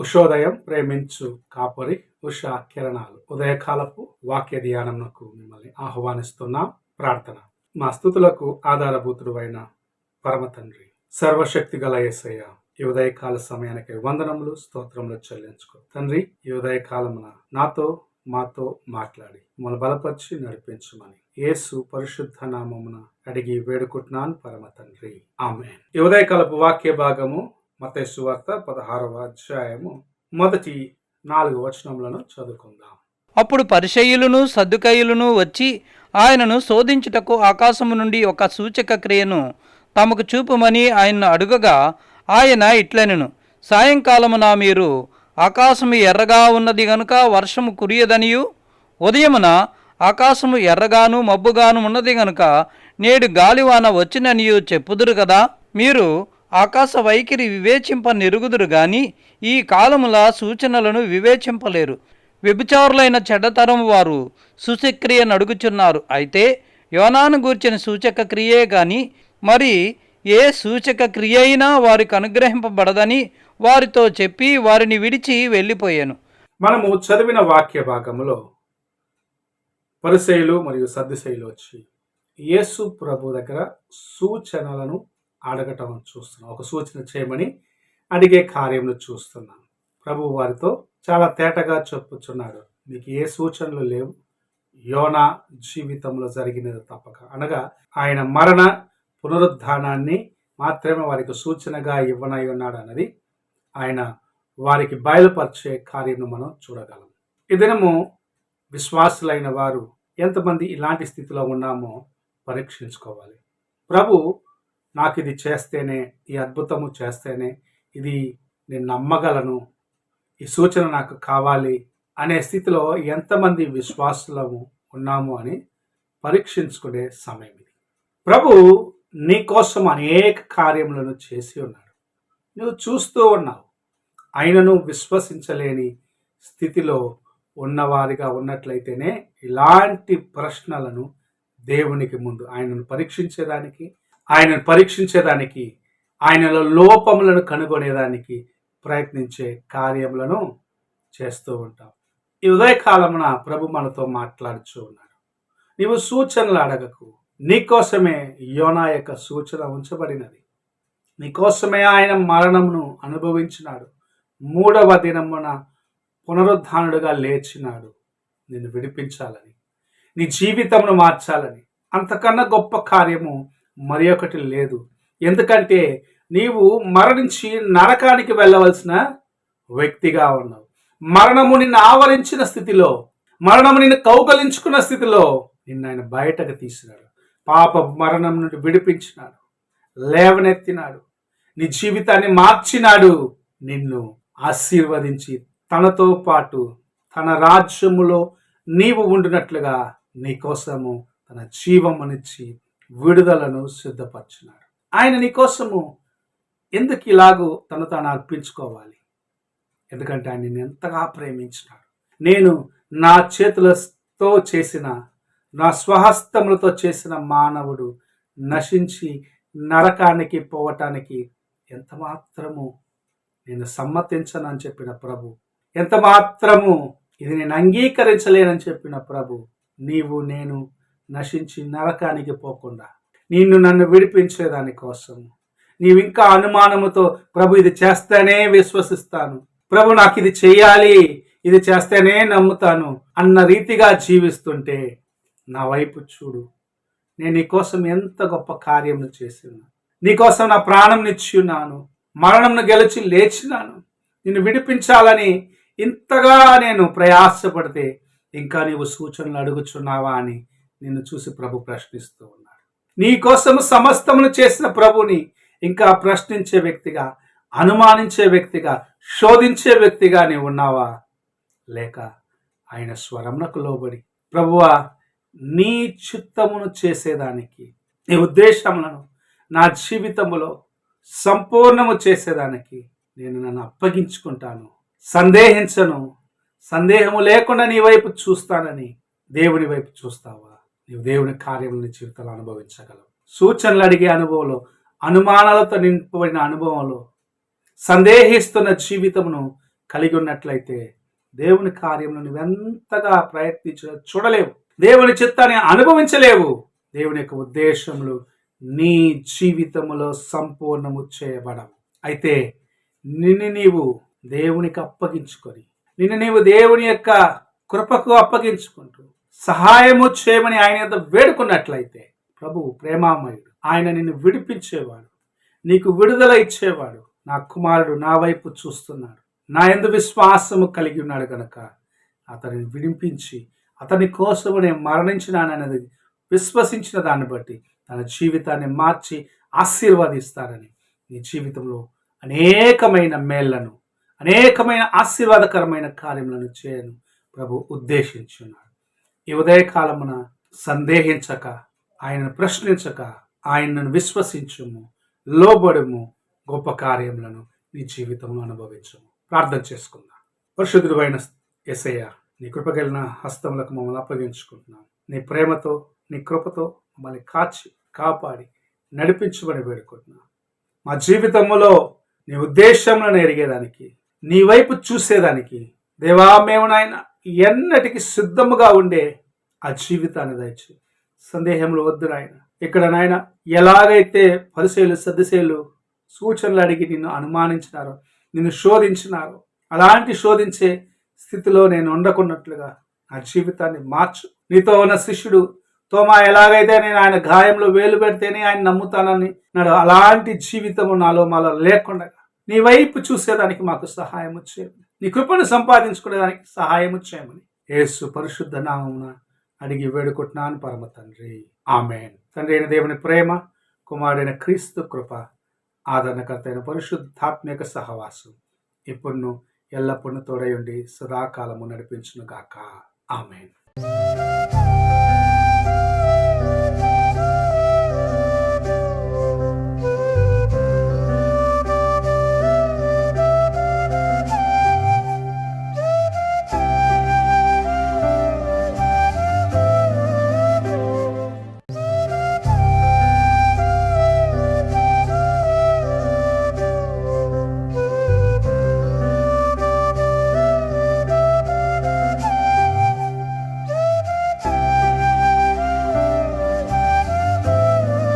ఉషోదయం ప్రేమించు కాపరి ఉషా కిరణాలు ఉదయకాలపు వాక్య ధ్యానమునకు మిమ్మల్ని ఆహ్వానిస్తున్నాం. ప్రార్థన. మా స్తుతులకు ఆధారభూతుడు అయిన పరమ తండ్రి, సర్వశక్తి గల యేసయ్య, ఈ ఉదయకాల సమయానికి వందనములు స్తోత్రములు చెల్లించుకో తండ్రి. ఈ ఉదయకాలమున నాతో మాతో మాట్లాడి మమ్మల్ని బలపరిచి నడిపించమని యేసు పరిశుద్ధ నామమున అడిగి వేడుకుంటున్నాను పరమ తండ్రి, ఆమేన్. ఈ ఉదయకాలపు వాక్య భాగము మత్తయి సువార్త 16వ అధ్యాయము మొదటి 4 వచనములను చదువుకుందాం. అప్పుడు పరిసయ్యులను సద్దుకయ్యులను వచ్చి ఆయనను శోధించుటకు ఆకాశము నుండి ఒక సూచక క్రియను తమకు చూపుమని ఆయన్ను అడుగగా, ఆయన ఇట్లనెను, సాయంకాలమున మీరు ఆకాశము ఎర్రగా ఉన్నది గనుక వర్షము కురియదనియు, ఉదయమున ఆకాశము ఎర్రగాను మబ్బుగాను ఉన్నది గనుక నేడు గాలివాన వచ్చిననియు చెప్పుదురు కదా. మీరు ఆకాశ వైఖరి వివేచింప నెరుగుదురు గాని ఈ కాలముల సూచనలను వివేచింపలేరు. వ్యభిచారులైన చెడ్డతరం వారు సూచక్రియ నడుగుచున్నారు. అయితే యోనాను గూర్చిన సూచక క్రియే గాని మరి ఏ సూచక క్రియ అయినా వారికి అనుగ్రహింపబడదని వారితో చెప్పి వారిని విడిచి వెళ్ళిపోయాను. మనము చదివిన వాక్య భాగములో పరిసయ్యులు మరియు సద్దుకయ్యులు వచ్చి యేసు ప్రభు దగ్గర సూచనలను అడగటం చూస్తున్నాం. ఒక సూచన చేయమని అడిగే కార్యమును చూస్తున్నాం. ప్రభు వారితో చాలా తేటగా చెప్పుచున్నాడు, మీకు ఏ సూచనలు లేవు, యోనా జీవితంలో జరిగినది తప్పక, అనగా ఆయన మరణ పునరుద్ధానాన్ని మాత్రమే వారికి సూచనగా ఇవ్వనై ఉన్నాడు అన్నది ఆయన వారికి బయలుపరిచే కార్యము మనం చూడగలం. ఈ దినము విశ్వాసులైన వారు ఎంతమంది ఇలాంటి స్థితిలో ఉన్నామో పరీక్షించుకోవాలి. ప్రభు నాకు ఇది చేస్తేనే, ఈ అద్భుతము చేస్తేనే ఇది నేను నమ్మగలను, ఈ సూచన నాకు కావాలి అనే స్థితిలో ఎంతమంది విశ్వాసులము ఉన్నాము అని పరీక్షించుకునే సమయం ఇది. ప్రభు నీ కోసం అనేక కార్యములను చేసి ఉన్నాడు. నువ్వు చూస్తూ ఉన్నావు. ఆయనను విశ్వసించలేని స్థితిలో ఉన్నవారిగా ఉన్నట్లయితేనే ఇలాంటి ప్రశ్నలను దేవునికి ముందు ఆయనను పరీక్షించేదానికి ఆయనలో లోపములను కనుగొనేదానికి ప్రయత్నించే కార్యములను చేస్తూ ఉంటాం. ఈ ఉదయకాలమున ప్రభు మనతో మాట్లాడుచూ ఉన్నాడు. నీవు సూచనలు అడగకు, నీకోసమే యోనా యొక్క సూచన ఉంచబడినది. నీకోసమే ఆయన మరణమును అనుభవించినాడు, 3వ దినమున పునరుద్ధానుడుగా లేచినాడు నిన్ను విడిపించాలని, నీ జీవితమును మార్చాలని. అంతకన్నా గొప్ప కార్యము మరి ఒకటి లేదు. ఎందుకంటే నీవు మరణించి నరకానికి వెళ్ళవలసిన వ్యక్తిగా ఉన్నావు. మరణము నిన్ను ఆవరించిన స్థితిలో, మరణము నిన్ను కౌగలించుకున్న స్థితిలో నిన్ను ఆయన బయటకు తీసినాడు. పాప మరణం నుండి విడిపించినాడు, లేవనెత్తినాడు, నీ జీవితాన్ని మార్చినాడు, నిన్ను ఆశీర్వదించి తనతో పాటు తన రాజ్యములో నీవు ఉండినట్లుగా నీకోసము తన జీవమునిచ్చి విడుదలను సిద్ధపరిచినాడు. ఆయన నీకోసము ఎందుకు ఇలాగూ తను తాను అర్పించుకోవాలి? ఎందుకంటే ఆయన నిన్ను ఎంతగా ప్రేమించినాడు. నేను నా చేతులతో చేసిన, నా స్వహస్తములతో చేసిన మానవుడు నశించి నరకానికి పోవటానికి ఎంత మాత్రము నేను సమ్మతించనని చెప్పిన ప్రభు, ఎంత మాత్రము ఇది నేను అంగీకరించలేనని చెప్పిన ప్రభు, నీవు నేను నశించి నరకానికి పోకుండా నన్ను విడిపించేదాని కోసం నీవు ఇంకా అనుమానముతో ప్రభు ఇది చేస్తేనే విశ్వసిస్తాను, ప్రభు నాకు ఇది చెయ్యాలి, ఇది చేస్తేనే నమ్ముతాను అన్న రీతిగా జీవిస్తుంటే నా వైపు చూడు, నేను నీకోసం ఎంత గొప్ప కార్యం చేసినా, నీకోసం నా ప్రాణం నిచ్చున్నాను, మరణంను గెలిచి లేచినాను, నిన్ను విడిపించాలని ఇంతగా నేను ప్రయాసపడితే ఇంకా నీవు సూచనలు అడుగుచున్నావా అని నిన్ను చూసి ప్రభు ప్రశ్నిస్తూ ఉన్నాడు. నీ కోసం సమస్తమును చేసిన ప్రభుని ఇంకా ప్రశ్నించే వ్యక్తిగా, అనుమానించే వ్యక్తిగా, శోధించే వ్యక్తిగా నీవు ఉన్నావా? లేక ఆయన స్వరమునకు లోబడి ప్రభువా నీ చిత్తమును చేసేదానికి, నీ ఉద్దేశములను నా జీవితములో సంపూర్ణము చేసేదానికి నేను నన్ను అప్పగించుకుంటాను, సందేహించను, సందేహము లేకుండా నీ వైపు చూస్తానని దేవుని వైపు చూస్తావా? నీవు దేవుని కార్యములు నీ జీవితంలో అనుభవించగలవు. సూచనలు అడిగే అనుభవంలో, అనుమానాలతో నింపబడిన అనుభవంలో, సందేహిస్తున్న జీవితమును కలిగి ఉన్నట్లయితే దేవుని కార్యమును నువ్వెంతగా ప్రయత్నించిన చూడలేవు. దేవుని చిత్తాన్ని అనుభవించలేవు. దేవుని యొక్క ఉద్దేశములు నీ జీవితములో సంపూర్ణము చేయబడవు. అయితే నిన్ను నీవు దేవునికి అప్పగించుకొని, నిన్ను నీవు దేవుని యొక్క కృపకు అప్పగించుకుంటూ సహాయము చేయమని ఆయన యొద్ద వేడుకున్నట్లయితే ప్రభువు ప్రేమామయుడు. ఆయన నిన్ను విడిపించేవాడు, నీకు విడుదల ఇచ్చేవాడు. నా కుమారుడు నా వైపు చూస్తున్నాడు, నా యందు విశ్వాసము కలిగి ఉన్నాడు కనుక అతనిని విడిపించి అతని కోసము నేను మరణించినానన్నది విశ్వసించిన దాన్ని బట్టి తన జీవితాన్ని మార్చి ఆశీర్వదిస్తారని, నీ జీవితంలో అనేకమైన మేళ్లను, అనేకమైన ఆశీర్వాదకరమైన కార్యములను చేయను ప్రభు ఉద్దేశించున్నాడు. ఈ ఉదయకాలమున సందేహించక, ఆయనను ప్రశ్నించక, ఆయనను విశ్వసించుము, లోబడుము, గొప్ప కార్యములను నీ జీవితంలో అనుభవించము. ప్రార్థన చేసుకుందాం. పరిశుద్ధుడు అయిన యేసయ్య, నీ కృపగలిగిన హస్తములకు మమ్మల్ని అప్పగించుకుంటున్నాం. నీ ప్రేమతో, నీ కృపతో మమ్మల్ని కాచి కాపాడి నడిపించమని వేడుకుంటున్నాం. మా జీవితంలో నీ ఉద్దేశంలో ఎరిగేదానికి, నీ వైపు చూసేదానికి దేవా మేము నాయన ఎన్నటికి సిద్ధముగా ఉండే ఆ జీవితాన్ని దయచి సందేహంలో వద్దు నాయన. ఇక్కడ నాయన ఎలాగైతే పరిశీలు సద్దిశీలు సూచనలు అడిగి నిన్ను అనుమానించినారో, నిన్ను శోధించినారో, అలాంటి శోధించే స్థితిలో నేను ఉండకున్నట్లుగా నా జీవితాన్ని మార్చు. నీతో ఉన్న శిష్యుడు తోమా ఎలాగైతే నేను ఆయన గాయంలో వేలు పెడితేనే ఆయన నమ్ముతానని నాడు, అలాంటి జీవితము నాలో మాలో లేకుండా నీ వైపు చూసేదానికి మాకు సహాయం చేయమని, నీ కృపను సంపాదించుకునేదానికి సహాయం చేయమని యేసు పరిశుద్ధ నామమున అడిగి వేడుకుంటున్నాను పరమ తండ్రి. ఆమేన్. తండ్రి అయిన దేవుని ప్రేమ, కుమారుడైన క్రీస్తు కృప, ఆదరణకర్త అయిన పరిశుద్ధాత్మక సహవాసం ఇప్పుడు ఎల్లప్పుడూ తోడై ఉండి సదాకాలము నడిపించును గాక. ఆమేన్.